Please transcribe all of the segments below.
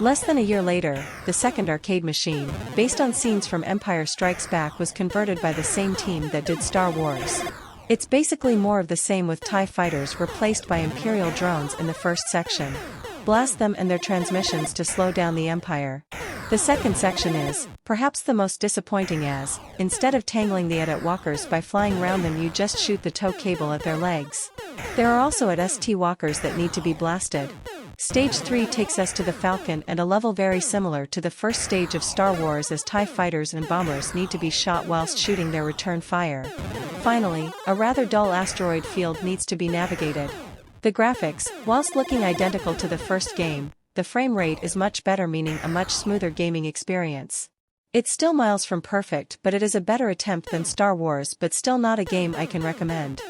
Less than a year later, the second arcade machine, based on scenes from Empire Strikes Back, was converted by the same team that did Star Wars. It's basically more of the same, with TIE fighters replaced by Imperial drones in the first section. Blast them and their transmissions to slow down the Empire. The second section is, perhaps the most disappointing, as, instead of tangling the AT-AT walkers by flying round them, you just shoot the tow cable at their legs. There are also AT-ST walkers that need to be blasted. Stage 3 takes us to the Falcon and a level very similar to the first stage of Star Wars, as TIE fighters and bombers need to be shot whilst shooting their return fire. Finally, a rather dull asteroid field needs to be navigated. The graphics, whilst looking identical to the first game, the frame rate is much better, meaning a much smoother gaming experience. It's still miles from perfect, but it is a better attempt than Star Wars, but still not a game I can recommend.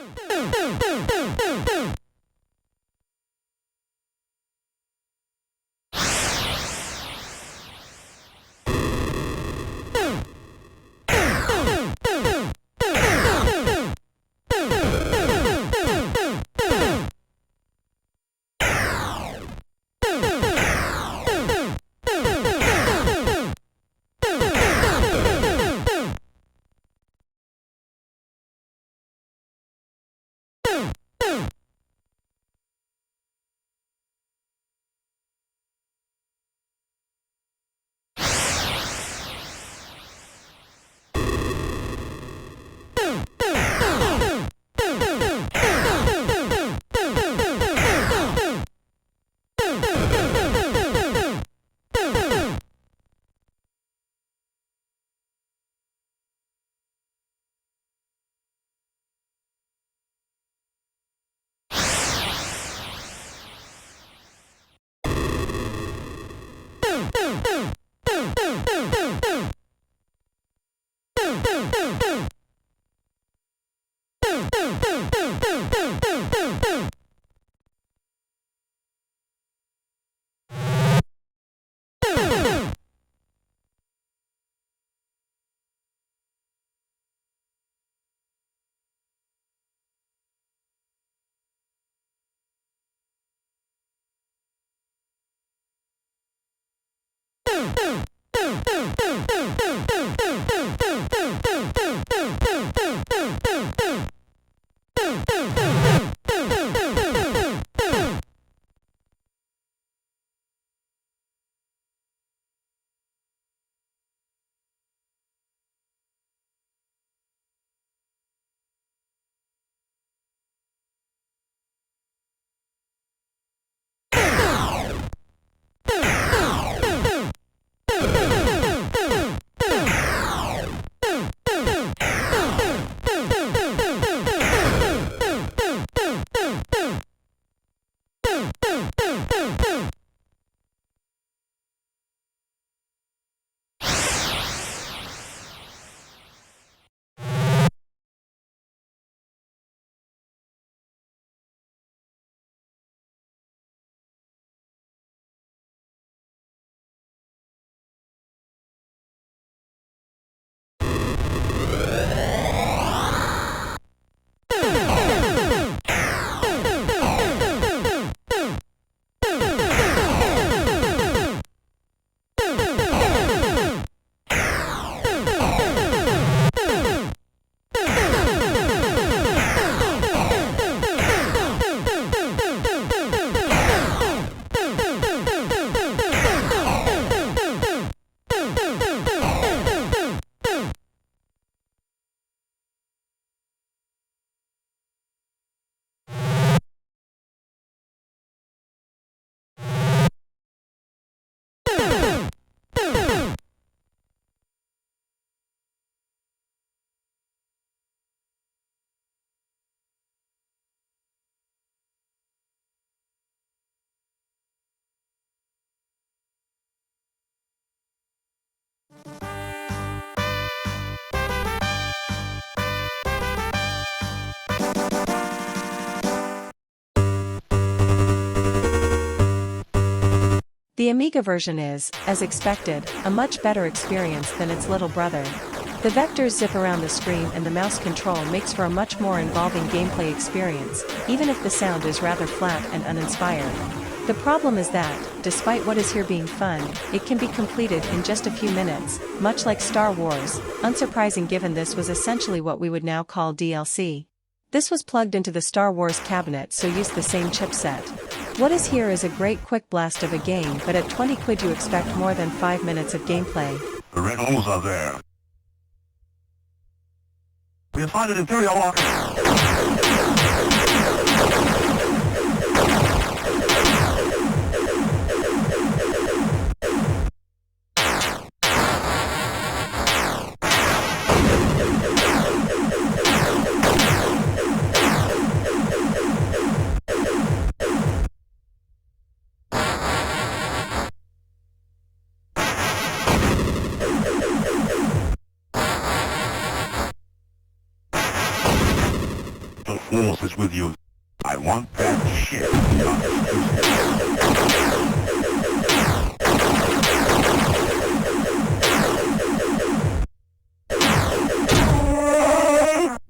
The Amiga version is, as expected, a much better experience than its little brother. The vectors zip around the screen and the mouse control makes for a much more involving gameplay experience, even if the sound is rather flat and uninspired. The problem is that, despite what is here being fun, it can be completed in just a few minutes, much like Star Wars, unsurprising given this was essentially what we would now call DLC. This was plugged into the Star Wars cabinet so used the same chipset. What is here is a great quick blast of a game, but at 20 quid you expect more than 5 minutes of gameplay. The red holes are there. We have found an Imperial locker. The Force is with you. I want that shit, not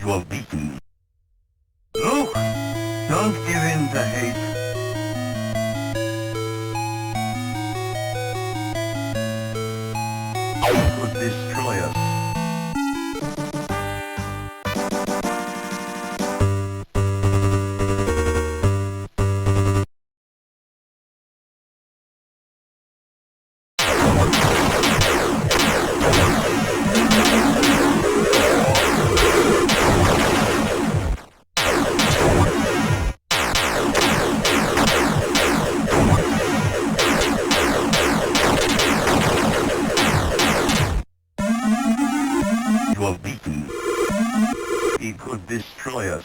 you are beaten. Look! Don't give in to hate. It could destroy us. You are beaten. He could destroy us.